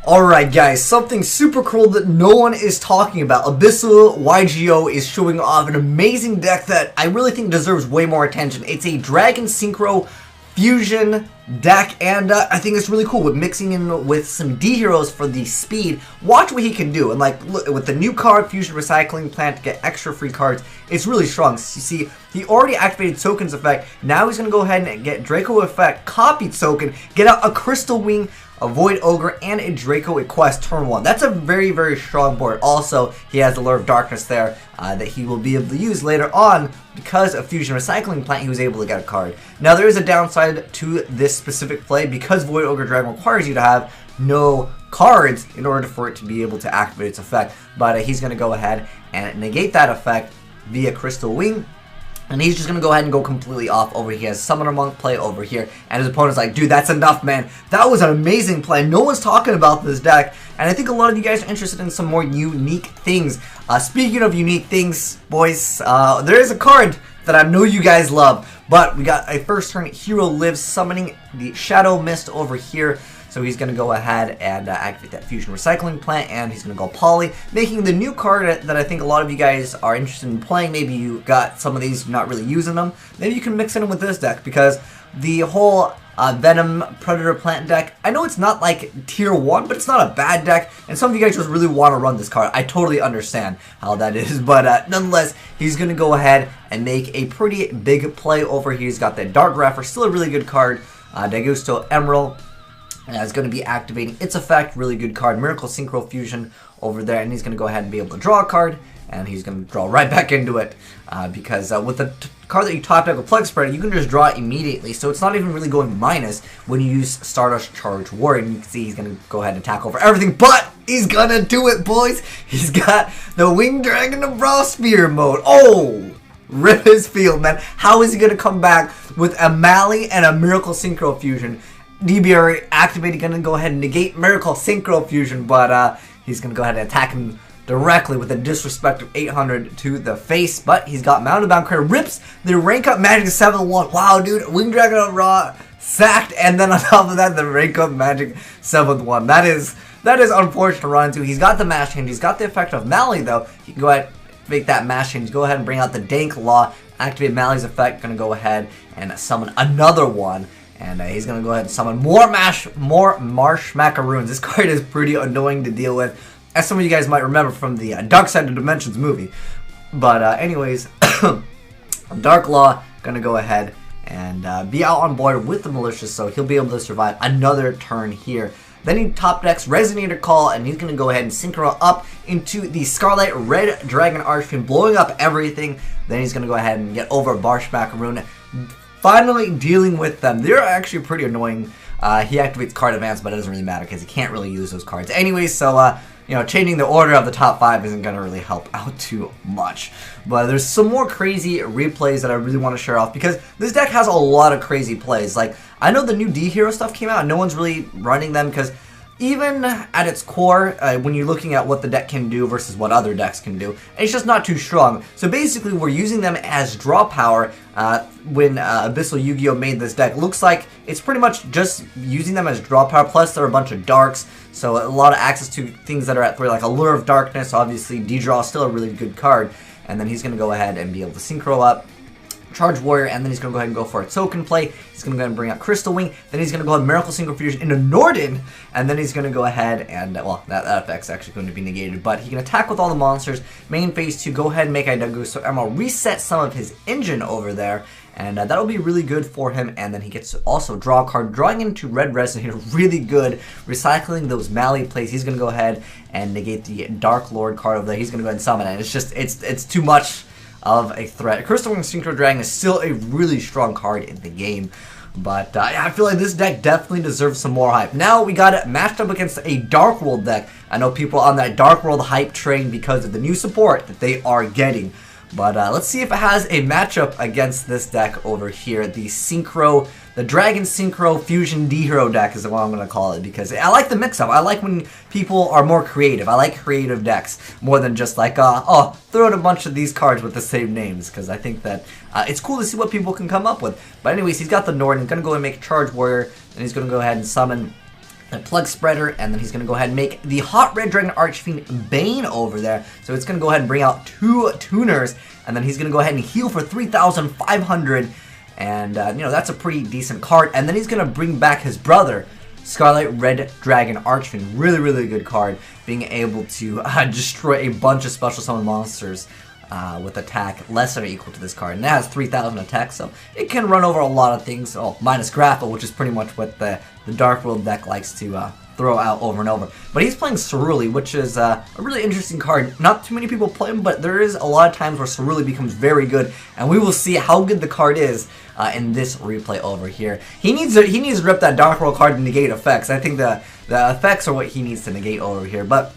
Alright guys, something super cool that no one is talking about. Abyssal YGO is showing off an amazing deck that I really think deserves way more attention. It's a Dragon Sycnhro fusion deck, and I think it's really cool with mixing in with some D heroes for the speed. Watch what he can do, and like look, with the new card Fusion Recycling Plant to get extra free cards, it's really strong. So you see, he already activated Soken's effect. Now he's gonna go ahead and get Draco effect, copied Soken, get out a Crystal Wing, a Void Ogre, and a Draco Quest turn 1. That's a very, very strong board. Also, he has the Lure of Darkness there that he will be able to use later on. Because of Fusion Recycling Plant, he was able to get a card. Now, there is a downside to this specific play. Because Void Ogre Dragon requires you to have no cards in order for it to be able to activate its effect. But he's going to go ahead and negate that effect via Crystal Wing. And he's just going to go ahead and go completely off over here. He has Summoner Monk play over here. And his opponent's like, dude, that's enough, man. That was an amazing play. No one's talking about this deck. And I think a lot of you guys are interested in some more unique things. Speaking of unique things, boys, there is a card that I know you guys love. But we got a first turn Hero Lives summoning the Shadow Mist over here. So he's going to go ahead and activate that Fusion Recycling Plant, and he's going to go Poly, making the new card that I think a lot of you guys are interested in playing. Maybe you got some of these, not really using them. Maybe you can mix it in with this deck, because the whole Venom Predator Plant deck, I know it's not like tier 1, but it's not a bad deck, and some of you guys just really want to run this card. I totally understand how that is, but nonetheless, he's going to go ahead and make a pretty big play over here. He's got that Dark Rapper, still a really good card, Dagusto Emerald. It's going to be activating its effect, really good card, Miracle Syncro Fusion over there, and he's going to go ahead and be able to draw a card, and he's going to draw right back into it, because with the card that you top deck with Plug Spreader, you can just draw it immediately, so it's not even really going minus when you use Stardust Charge Warrior, and you can see he's going to go ahead and attack over everything, but he's going to do it, boys! He's got the Winged Dragon of Brawl Spear mode. Oh! Rip his field, man. How is he going to come back with a Mali and a Miracle Syncro Fusion? DBR activated, going to go ahead and negate Miracle Syncro Fusion, but he's going to go ahead and attack him directly with a disrespect of 800 to the face. But he's got Mounted Bound Credit, rips the rank up Magic 7-1. Wow, dude, Winged Dragon of Raw sacked, and then on top of that, the rank up Magic 7-1. That is unfortunate to run into. He's got the Mash Change, he's got the effect of Mali though. He can go ahead and make that Mash Change, go ahead and bring out the Dank Law, activate Mali's effect, going to go ahead and summon another one. And he's going to go ahead and summon more Marsh Macaroons. This card is pretty annoying to deal with, as some of you guys might remember from the Dark Side of Dimensions movie. But anyways, Dark Law going to go ahead and be out on board with the Malicious, so he'll be able to survive another turn here. Then he top decks Resonator Call, and he's going to go ahead and Syncnhro up into the Scarlet Red Dragon Archfiend, blowing up everything. Then he's going to go ahead and get over Marsh Macaroon, finally dealing with them. They're actually pretty annoying. He activates card advance, but it doesn't really matter because he can't really use those cards. Anyway, so, you know, changing the order of the top 5 isn't going to really help out too much. But there's some more crazy replays that I really want to share off, because this deck has a lot of crazy plays. Like, I know the new D Hero stuff came out, and no one's really running them, because even at its core, when you're looking at what the deck can do versus what other decks can do, it's just not too strong. So basically, we're using them as draw power when Abyssal Yu-Gi-Oh! Made this deck. Looks like it's pretty much just using them as draw power, plus there are a bunch of darks, so a lot of access to things that are at 3, like Allure of Darkness. Obviously, D-Draw is still a really good card, and then he's going to go ahead and be able to Syncnhro up, Charge Warrior, and then he's going to go ahead and go for a token play. He's going to go ahead and bring out Crystal Wing. Then he's going to go ahead and Miracle Syncro Fusion into Norden. And then he's going to go ahead and, well, that effect's actually going to be negated. But he can attack with all the monsters. Main phase 2, go ahead and make Dagusto Emerald, reset some of his engine over there. And that'll be really good for him. And then he gets to also draw a card, drawing into Red Resonator, really good. Recycling those Mali plays. He's going to go ahead and negate the Dark Lord card over there. He's going to go ahead and summon it. It's just, it's too much of a threat. Crystal Wing Syncro Dragon is still a really strong card in the game, but I feel like this deck definitely deserves some more hype. Now we got it matched up against a Dark World deck. I know people are on that Dark World hype train because of the new support that they are getting, but let's see if it has a matchup against this deck over here, the Syncnhro, the Dragon Syncnhro Fusion D Hero deck is what I'm going to call it, because I like the mix-up. I like when people are more creative. I like creative decks more than just like, oh, throw out a bunch of these cards with the same names, because I think that it's cool to see what people can come up with. But anyways, he's got the Norden. He's going to go and make Charge Warrior, and he's going to go ahead and summon a Plug Spreader, and then he's going to go ahead and make the Hot Red Dragon Archfiend Bane over there. So it's going to go ahead and bring out 2 tuners, and then he's going to go ahead and heal for 3,500, and you know, that's a pretty decent card. And then he's going to bring back his brother, Scarlet Red Dragon Archfiend. Really, really good card, being able to destroy a bunch of special summon monsters with attack less than or equal to this card. And it has 3,000 attack, so it can run over a lot of things, minus Grapple, which is pretty much what the Dark World deck likes to throw out over and over. But he's playing Ceruli, which is a really interesting card. Not too many people play him, but there is a lot of times where Ceruli becomes very good, and we will see how good the card is in this replay over here. He needs to rip that Dark World card to negate effects. I think the effects are what he needs to negate over here. But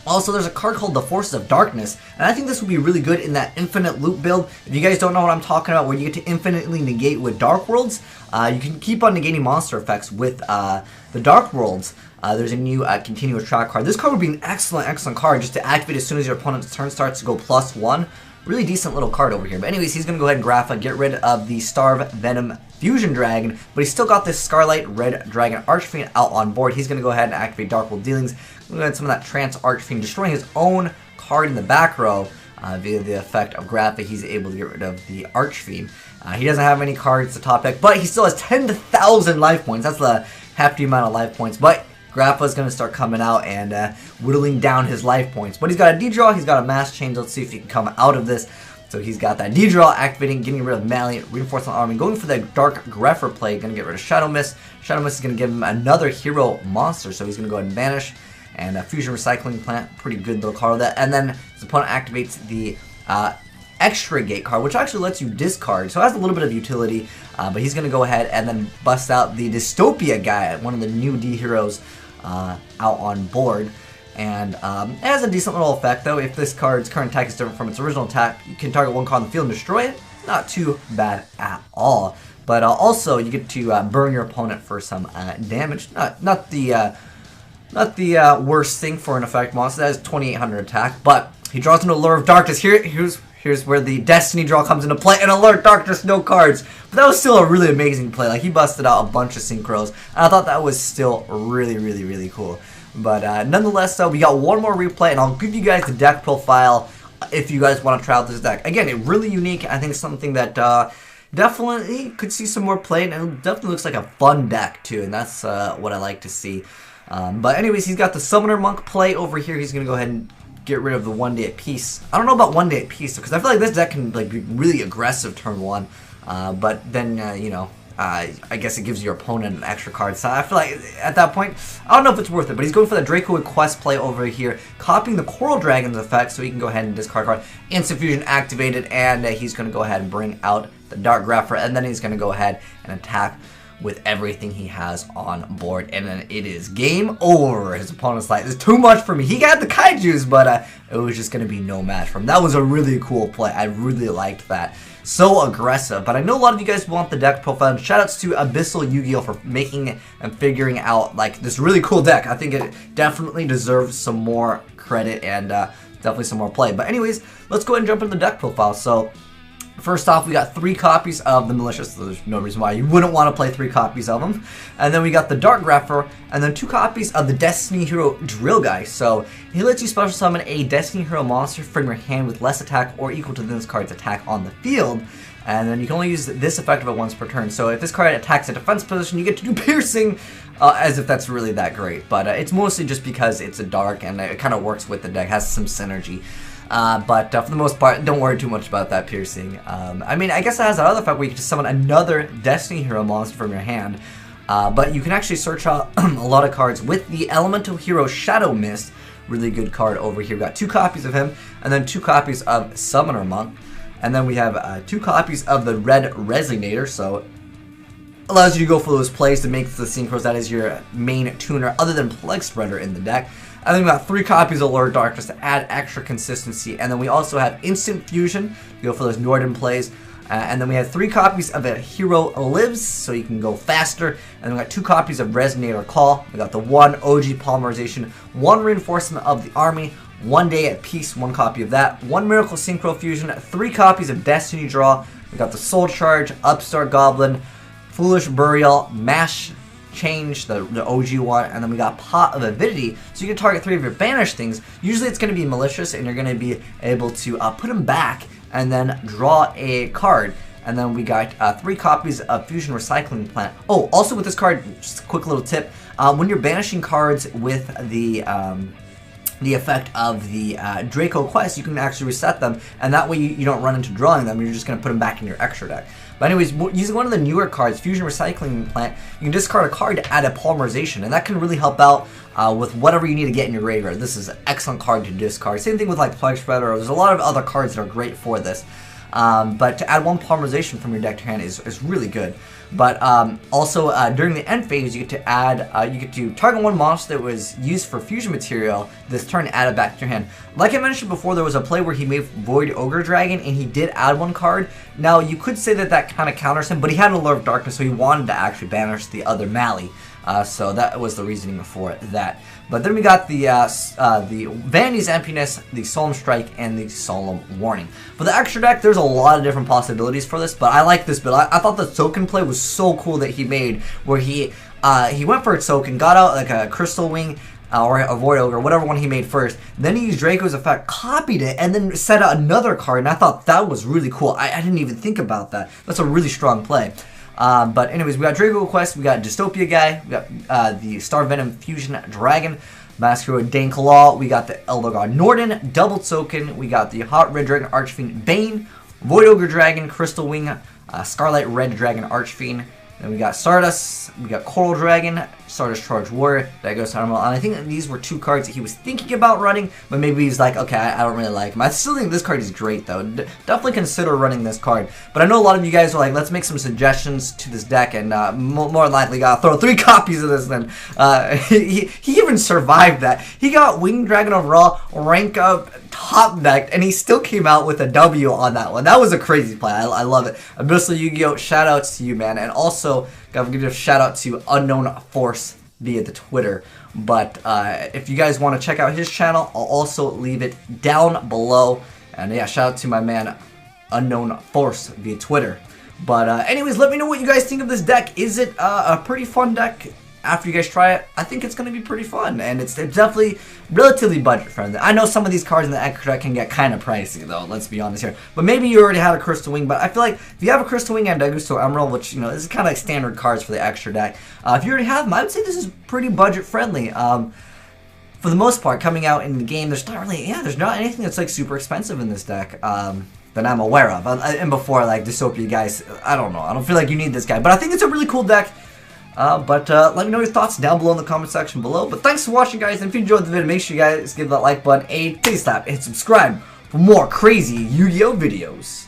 also, there's a card called the Forces of Darkness, and I think this would be really good in that Infinite Loop build. If you guys don't know what I'm talking about, where you get to infinitely negate with Dark Worlds, you can keep on negating monster effects with the Dark Worlds. There's a new Continuous Track card. This card would be an excellent card just to activate as soon as your opponent's turn starts to go +1. Really decent little card over here. But anyways, he's going to go ahead and Grapha, get rid of the Starve Venom Fusion Dragon, but he's still got this Scarlet Red Dragon Archfiend out on board. He's going to go ahead and activate Dark World Dealings. We're going to get some of that Trance Archfiend, destroying his own card in the back row via the effect of Grapha. He's able to get rid of the Archfiend. He doesn't have any cards to top deck, but he still has 10,000 life points. That's the hefty amount of life points, but Grappa is going to start coming out and whittling down his life points. But he's got a D-Draw, he's got a Mass Change. Let's see if he can come out of this. So he's got that D-Draw activating, getting rid of Maliant, reinforcing the army, going for the Dark Grepher play, going to get rid of Shadow Mist. Shadow Mist is going to give him another hero monster, so he's going to go ahead and Vanish. And Fusion Recycling Plant, pretty good little card with that. And then his opponent activates the Extra Gate card, which actually lets you discard, so it has a little bit of utility. But he's going to go ahead and then bust out the Dystopia guy, one of the new D heroes out on board. And it has a decent little effect, though. If this card's current attack is different from its original attack, you can target one card on the field and destroy it. Not too bad at all. But also, you get to burn your opponent for some damage. Not the worst thing for an effect monster. That is 2,800 attack, but he draws an Allure of Darkness. Here's where the Destiny draw comes into play, and Allure of Darkness, no cards. But that was still a really amazing play. Like, he busted out a bunch of Sycnhros, and I thought that was still really cool. But nonetheless, though, we got one more replay, and I'll give you guys the deck profile if you guys want to try out this deck. Again, it's really unique. I think it's something that definitely could see some more play, and it definitely looks like a fun deck, too, and that's what I like to see. But anyways, he's got the Summoner Monk play over here. He's going to go ahead and get rid of the 1 Day at Peace. I don't know about 1 Day at Peace, because I feel like this deck can be really aggressive turn 1. But then, you know, I guess it gives your opponent an extra card. So I feel like at that point, I don't know if it's worth it. But he's going for the Draco Quest play over here, copying the Coral Dragon's effect, so he can go ahead and discard card. Instant Fusion activated, and he's going to go ahead and bring out the Dark Grapher, and then he's going to go ahead and attack with everything he has on board, and then it is game over. His opponent's like, "It's too much for me." He got the Kaijus, but it was just going to be no match for him. That was a really cool play. I really liked that. So aggressive. But I know a lot of you guys want the deck profile, and shoutouts to Abyssal Yu-Gi-Oh! For making and figuring out like this really cool deck. I think it definitely deserves some more credit and definitely some more play. But anyways, let's go ahead and jump into the deck profile. So first off, we got 3 copies of the Malicious, so there's no reason why you wouldn't want to play 3 copies of them. And then we got the Dark Grapher, and then 2 copies of the Destiny Hero Drill Guy. So he lets you special summon a Destiny Hero monster from your hand with less attack or equal to this card's attack on the field. And then you can only use this effect of it once per turn. So if this card attacks a defense position, you get to do Piercing, as if that's really that great. But it's mostly just because it's a dark, and it kind of works with the deck, has some synergy. But for the most part, don't worry too much about that Piercing. I mean, I guess it has that other effect where you can just summon another Destiny Hero monster from your hand. But you can actually search out a lot of cards with the Elemental Hero Shadow Mist. Really good card over here. We've got 2 copies of him, and then 2 copies of Summoner Monk. And then we have 2 copies of the Red Resonator, so allows you to go for those plays to make the Sycnhros. That is your main tuner, other than Plug Spreader in the deck. And then we got 3 copies of Allure of Darkness to add extra consistency. And then we also have Instant Fusion to go for those Northern plays. And then we have 3 copies of a Hero Lives, so you can go faster. And then we got 2 copies of Resonator Call. We got the 1 OG Polymerization, 1 Reinforcement of the Army, 1 Day at Peace, 1 copy of that, 1 Miracle Syncro Fusion, 3 copies of Destiny Draw. We got the Soul Charge, Upstart Goblin, Foolish Burial, Mass Change, the OG one, and then we got Pot of Avidity, so you can target 3 of your banished things. Usually it's going to be Malicious, and you're going to be able to put them back and then draw a card. And then we got 3 copies of Fusion Recycling Plant. Oh, also with this card, just a quick little tip, when you're banishing cards with the effect of the Draco Quest, you can actually reset them, and that way you don't run into drawing them, you're just going to put them back in your extra deck. But anyways, using one of the newer cards, Fusion Recycling Plant, you can discard a card to add a Polymerization, and that can really help out with whatever you need to get in your graveyard. This is an excellent card to discard. Same thing with like Plague Spreader, there's a lot of other cards that are great for this. But to add 1 Polymerization from your deck to hand is really good. But also during the end phase, you get to add, you get to target 1 monster that was used for fusion material this turn, add it back to your hand. Like I mentioned before, there was a play where he made Void Ogre Dragon and he did add 1 card. Now you could say that that kind of counters him, but he had an Allure of Darkness, so he wanted to actually banish the other Mali. So that was the reasoning for that. But then we got the Vanity's Emptiness, the Solemn Strike, and the Solemn Warning. For the extra deck, there's a lot of different possibilities for this, but I like this build. I thought the token play was so cool that he made, where he went for a token, got out like a Crystal Wing, or a Void Ogre, whatever one he made first. Then he used Draco's effect, copied it, and then set out another card, and I thought that was really cool. I didn't even think about that. That's a really strong play. But anyways, we got Draco Quest, we got Dystopia Guy, we got the Star Venom Fusion Dragon, Masquerade Dankalaw, we got the Elder God Norden, Double Token, we got the Hot Red Dragon Archfiend Bane, Void Ogre Dragon, Crystal Wing, Scarlet Red Dragon Archfiend, then we got Stardust, we got Coral Dragon, Stardust Charge Warrior, Dagos Animal, and I think that these were 2 cards that he was thinking about running, but maybe he's like, okay, I don't really like him. I still think this card is great though. Definitely consider running this card. But I know a lot of you guys are like, let's make some suggestions to this deck, and more than likely gotta throw 3 copies of this then. He even survived that. He got Winged Dragon overall, rank up, top decked, and he still came out with a W on that one. That was a crazy play. I love it. Abyssal Yu-Gi-Oh! Shout outs to you, man. And also, gotta give a shout out to Unknown Force via the Twitter. But if you guys want to check out his channel, I'll also leave it down below. And yeah, shout out to my man Unknown Force via Twitter. But anyways, let me know what you guys think of this deck. Is it a pretty fun deck? After you guys try it, I think it's going to be pretty fun, and it's definitely relatively budget friendly. I know some of these cards in the extra deck can get kind of pricey though, let's be honest here. But maybe you already had a Crystal Wing, but I feel like if you have a Crystal Wing and Dagusto Emerald, which, you know, this is kind of like standard cards for the extra deck, if you already have them, I would say this is pretty budget friendly. For the most part, coming out in the game, there's not really, there's not anything that's like super expensive in this deck. That I'm aware of. And before, like, Dystopia guys, I don't know. I don't feel like you need this guy, but I think it's a really cool deck. Let me know your thoughts down below in the comment section below. But thanks for watching, guys, and if you enjoyed the video, make sure you guys give that like button a please tap and subscribe for more crazy Yu-Gi-Oh videos.